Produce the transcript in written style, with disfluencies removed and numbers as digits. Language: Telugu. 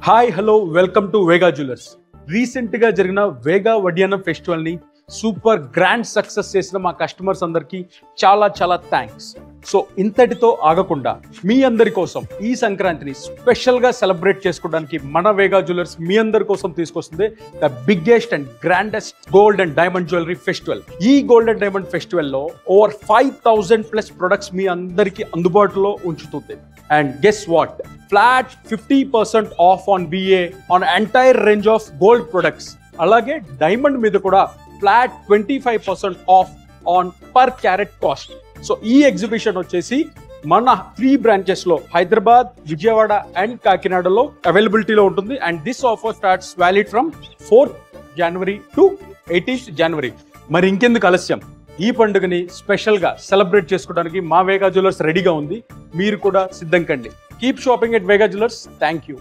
Hi hello welcome to Vega jewellers. రీసెంట్గా జరిగిన వేగా వడ్డియానం ఫెస్టివల్ని సూపర్ గ్రాండ్ సక్సెస్ చేసిన మా కస్టమర్స్ అందరికీ చాలా చాలా థ్యాంక్స్. సో ఇంతటితో ఆగకుండా మీ అందరి కోసం ఈ సంక్రాంతిని స్పెషల్గా సెలబ్రేట్ చేసుకోవడానికి మన వేగా జ్యువెలర్స్ మీ అందరి కోసం తీసుకొస్తుంది the biggest and grandest gold and diamond jewellery festival. ఈ గోల్డ్ అండ్ డైమండ్ ఫెస్టివల్లో ఓవర్ 5,000+ ప్రొడక్ట్స్ మీ అందరికీ అందుబాటులో ఉంచుతుంది. And guess what, flat 50% off on BA on entire range of gold products. అలాగే డైమండ్ మీద కూడా flat 25% off on per carat cost. So ఈ ఎగ్జిబిషన్ వచ్చేసి మన 3 బ్రాంచెస్లో హైదరాబాద్, విజయవాడ అండ్ కాకినాడలో అవైలబిలిటీలో ఉంటుంది. And this offer starts valid from 4th January to 18th January. మరి ఇంకెందుకు ఆలస్యం, ఈ పండుగని స్పెషల్గా సెలబ్రేట్ చేసుకోవడానికి మా వేగా జ్యువెలర్స్ రెడీగా ఉంది. మీరు కూడా సిద్ధం కండి. Keep shopping at Vega jewellers. Thank you.